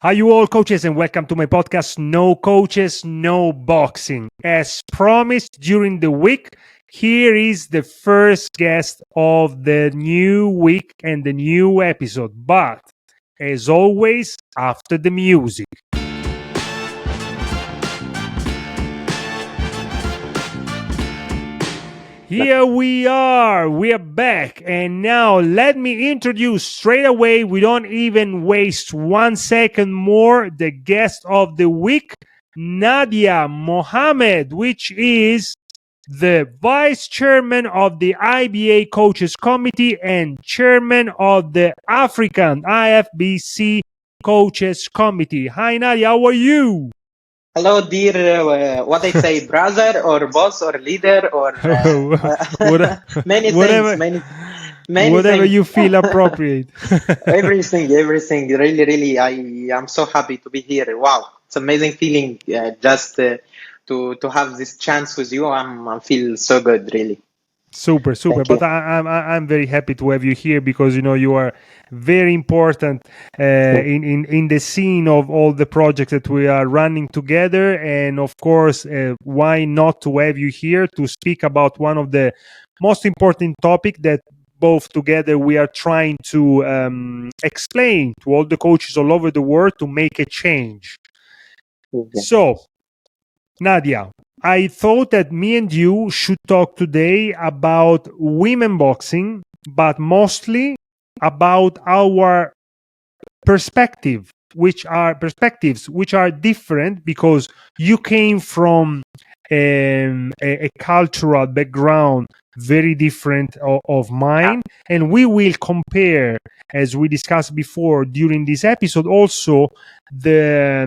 Hi, you all coaches, and welcome to my podcast, No Coaches, No Boxing. As promised during the week, here is the first guest of the new week and the new episode. But, as always, after the music. Here we are back, and now let me introduce straight away, we don't even waste 1 second more, the guest of the week, Nadia Mohammed, which is the vice chairman of the IBA Coaches Committee and chairman of the African IFBC Coaches Committee. Hi Nadia, how are you? Hello, dear, what I say, brother or boss or leader or many things, whatever many whatever things. you feel appropriate. Everything. Really, I am so happy to be here. Wow, it's amazing feeling just to have this chance with you. I feel so good, really. Super. Thank But you. I'm very happy to have you here because you are very important in the scene of all the projects that we are running together, and of course, why not to have you here to speak about one of the most important topic that both together we are trying to explain to all the coaches all over the world to make a change. Yeah. So, Nadia, I thought that me and you should talk today about women boxing, but mostly about our perspectives which are different because you came from a cultural background very different of mine, and we will compare, as we discussed before during this episode, also the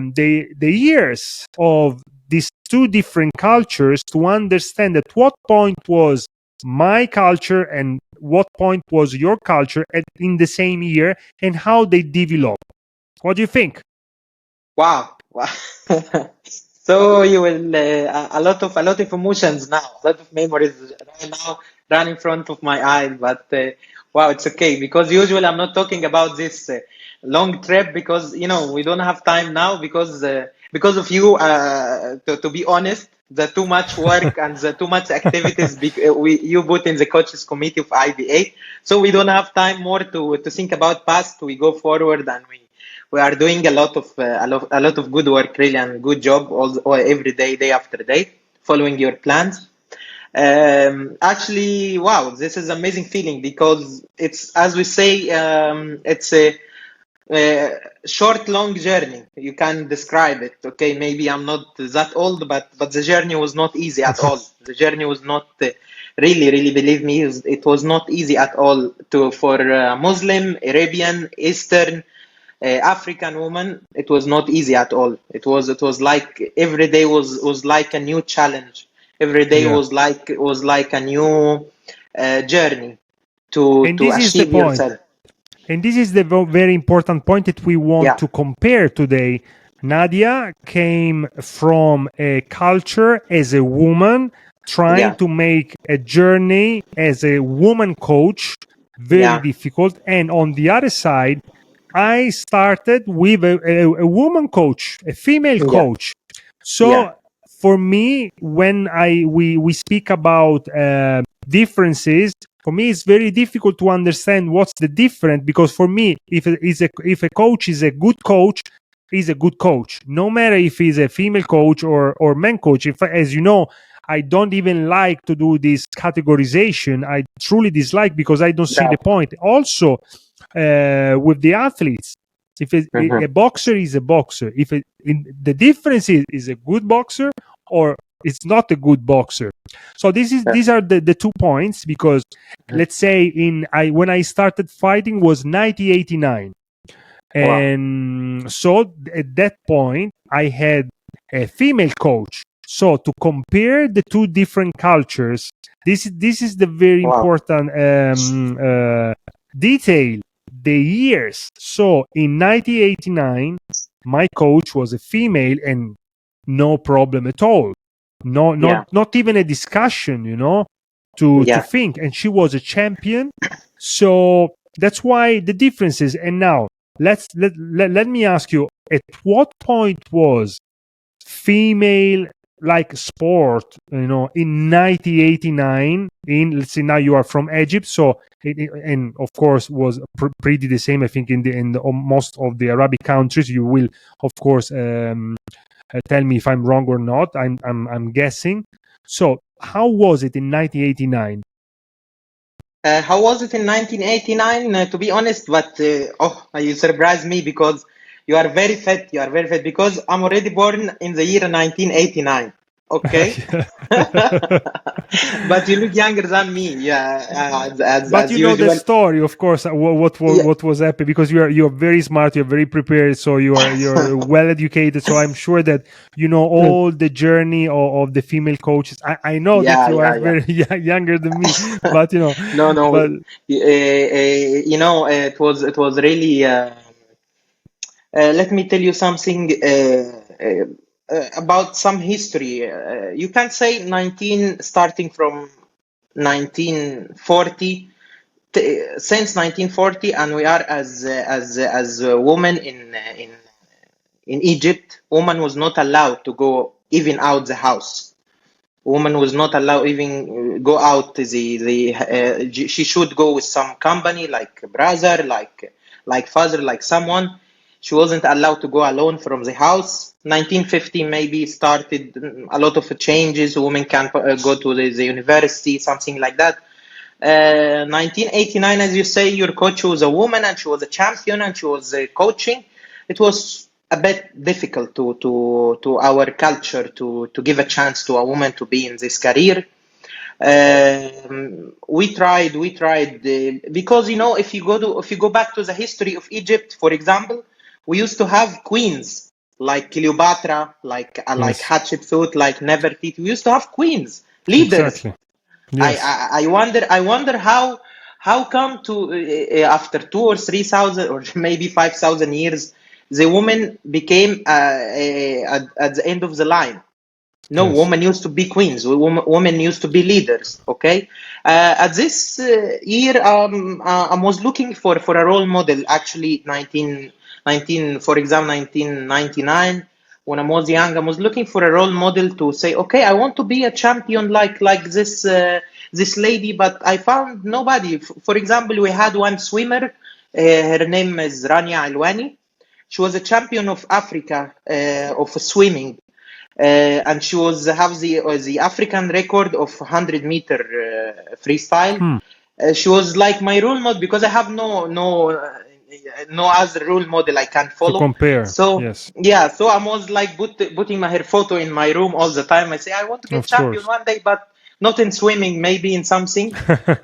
years of these two different cultures to understand at what point was my culture and what point was your culture in the same year, and how they develop. What do you think? Wow. So you will a lot of emotions now, a lot of memories right now run in front of my eyes. But wow, it's okay because usually I'm not talking about this long trip because we don't have time now because of you. To be honest, the too much work and the too much activities you put in the coaches committee of IBA, so we don't have time more to think about past. We go forward and we are doing a lot of good work, really, and good job all every day, day after day, following your plans. Actually, wow, this is amazing feeling because it's, as we say, it's a short, long journey. You can describe it. Okay, maybe I'm not that old, but the journey was not easy at all. The journey was not really, believe me, it was not easy at all for Muslim, Arabian, Eastern, African woman. It was not easy at all. It was like every day was like a new challenge. Every day Yeah. was like a new journey to And to this is the achieve point. yourself. And this is the very important point that we want Yeah, to compare today. Nadia came from a culture as a woman, trying yeah, to make a journey as a woman coach, very yeah, difficult. And on the other side, I started with a woman coach, a female yeah, coach. yeah, So for me, when we speak about differences, for me it's very difficult to understand what's the difference, because for me, if a coach is a good coach, he's a good coach, no matter if he's a female coach or man coach. If, as you know, I don't even like to do this categorization. I truly dislike, because I don't see the right. point. Also, with the athletes, if a Mm-hmm. boxer is a boxer, the difference is a good boxer or it's not a good boxer. So these are the 2 points, because let's say when I started fighting was 1989, Wow. and so at that point I had a female coach. So to compare the two different cultures, this is the very Wow. important detail, the years. So in 1989, my coach was a female, and no problem at all. No, Yeah. not even a discussion, to Yeah. think. And she was a champion. So that's why the differences. And now let me ask you, at what point was female like sport, in 1989, let's say now you are from Egypt, so and of course was pretty the same, I think, in most of the Arabic countries. You will of course tell me if I'm wrong or not. I'm guessing. So how was it in 1989? How was it in 1989? To be honest, but you surprised me because you are very fit. You are very fit because I'm already born in the year 1989. Okay, but you look younger than me. Yeah, But as you know the usual. story, of course. Yeah, What was happening? Because you're very smart, you're very prepared, so you're well educated. So I'm sure that you know all the journey of the female coaches. I know that yeah, you are yeah, yeah. very younger than me, but No, no. but It was really. Let me tell you something about some history. You can say starting from 1940, since 1940, and we are as a woman in Egypt. Woman was not allowed to go even out the house. Woman was not allowed even go out. She should go with some company, like brother, like father, like someone. She wasn't allowed to go alone from the house. 1950 maybe started a lot of changes. Women can go to the university, something like that. 1989, as you say, your coach was a woman and she was a champion and she was coaching. It was a bit difficult to our culture to give a chance to a woman to be in this career. We tried because if you go back to the history of Egypt, for example, we used to have queens like Cleopatra, like yes, Hatshepsut, like Nefertiti. We used to have queens, leaders. exactly. Yes, I wonder how come to after 2 or 3 thousand or maybe 5,000 years the woman became at the end of the line. No, yes, women used to be queens. Women used to be leaders. Okay, at this year, I was looking for a role model. Actually, 19, for example, 1999. When I was young, I was looking for a role model to say, okay, I want to be a champion like this lady, but I found nobody. For example, we had one swimmer. Her name is Rania Alwani. She was a champion of Africa of swimming, and she was have the African record of 100-meter freestyle. hmm. She was like my role model because I have no other role model I can To follow. compare, So yes, yeah, so I was like putting her photo in my room all the time. I say I want to be a of champion course. one day, but not in swimming, maybe in something.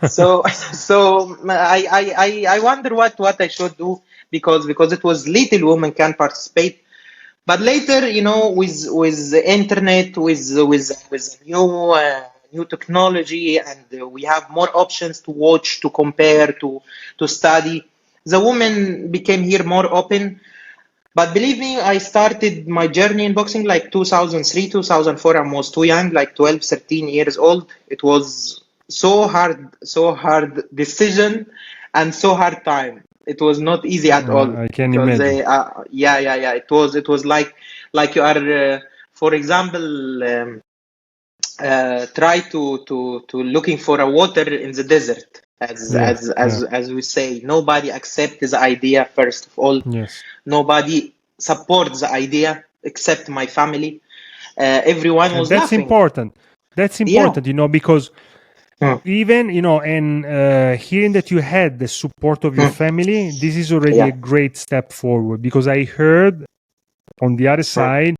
So so I wonder what I should do because it was little women can participate. But later, with the internet, with new technology, and we have more options to watch, to compare, to study. The women became here more open. But believe me, I started my journey in boxing like 2003, 2004. I was too young, like 12, 13 years old. It was so hard decision and so hard time. It was not easy at all I can because imagine. yeah. It was like you are, for example, try to looking for a water in the desert. As Yeah, as yeah, as as we say, nobody accepts the idea first of all. yes. Nobody supports the idea except my family. Everyone And was that's laughing. important. That's Yeah. important, because Mm. even and hearing that you had the support of your Mm. family, this is already a Yeah. great step forward. Because I heard on the other Mm. side,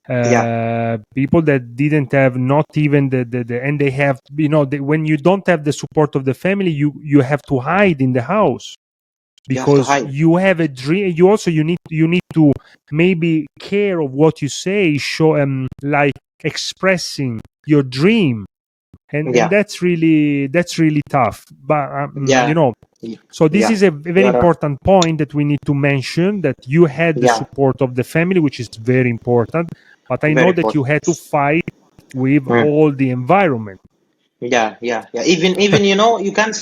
Yeah. people that didn't have, not even the and they have, when you don't have the support of the family, you have to hide in the house You have to because hide. you have a dream. You need to maybe care of what you say, show like expressing your dream, and Yeah. that's really tough. But Yeah. so this Yeah. is a very You're right. important point that we need to mention, that you had the Yeah. support of the family, which is very important. But I Very know that you important. had to fight with Mm. all the environment. Yeah. Yeah. Yeah. Even you can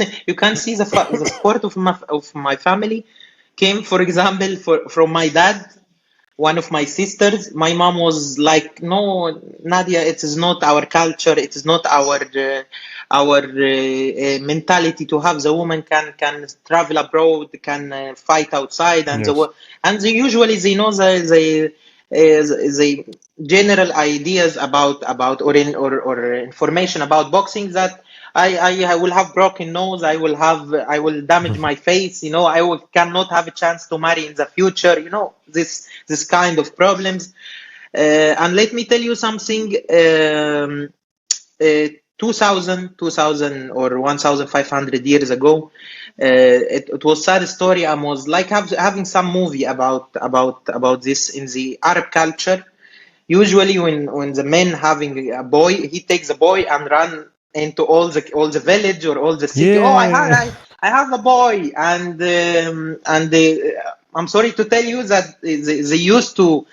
see the support of my family came, for example, from my dad. one of my sisters, my mom was like, "No, Nadia, it is not our culture. It is not our mentality to have the woman can travel abroad, can fight outside, and Yes. usually they know the general ideas or information about boxing that." I will have broken nose. I will damage my face. Cannot have a chance to marry in the future. This kind of problems. And let me tell you something. 2000 or 1500 years ago, it was sad story. I was like having some movie about this in the Arab culture. Usually, when the man having a boy, he takes the boy and run into all the village or all the city. Oh, Yeah. I have a boy, and I'm sorry to tell you that they used to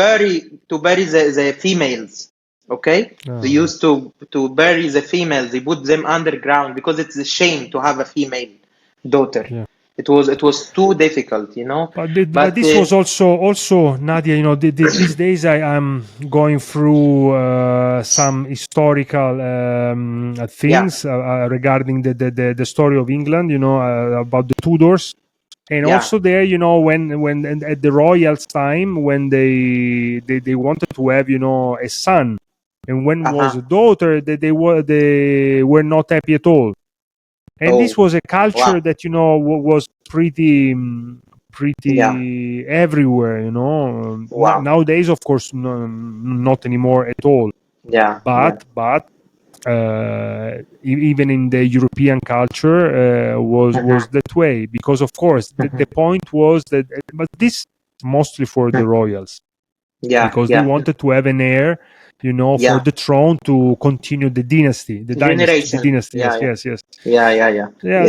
bury the females. Okay, they Oh, used to bury the females. They put them underground because it's a shame to have a female daughter. yeah. It was too difficult, But But this was also Nadia. These days I am going through some historical yeah, things regarding the story of England. About the Tudors, and yeah, also there, when and at the royals' time, when they wanted to have a son, and when was uh-huh. a daughter, they were not happy at all. And this Oh, was a culture wow. that was pretty Yeah, pretty everywhere. wow. Nowadays, of course, no, not anymore at all. Yeah, yeah. But even in the European culture, was Uh-huh. that way, because of course the point was that, but this mostly for the royals, Yeah, because they yeah, wanted to have an heir, for yeah. the throne to continue the dynasty, the dynasty, the Generation. dynasty. Yeah, Yes, yeah. yes, yes. Yeah, yeah, yeah. Yeah,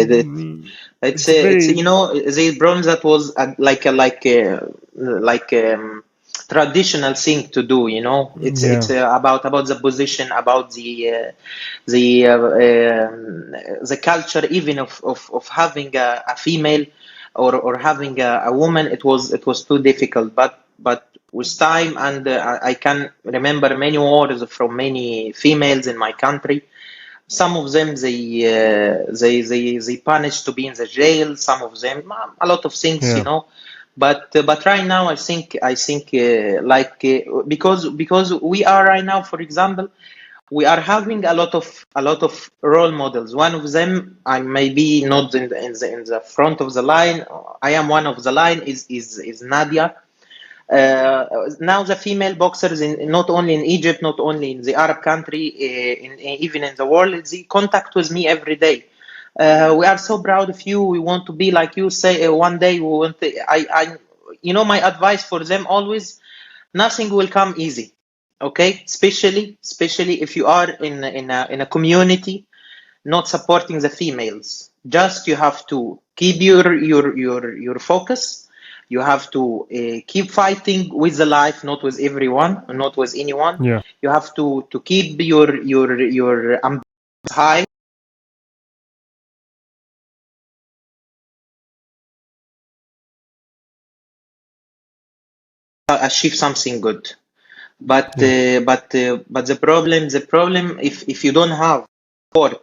It's it's very. the bronze that was like traditional thing to do. It's Yeah, about the position, about the culture, even of having a female or having a woman. It was too difficult, but with time, and I can remember many wars from many females in my country. Some of them they punished to be in the jail. Some of them a lot of things, yeah, But right now I think because we are right now, for example, we are having a lot of role models. One of them, I may be not in the front of the line. I am one of the line. Is Nadia. Now the female boxers, not only in Egypt, not only in the Arab country, even in the world, they contact with me every day. We are so proud of you. We want to be like you. Say one day we want to, my advice for them always: nothing will come easy. Okay, especially if you are in a community not supporting the females. Just you have to keep your focus. You have to keep fighting with the life, not with everyone, not with anyone. yeah, You have to keep your ambition high. Achieve something good. But yeah, uh, but uh, but the problem if you don't have support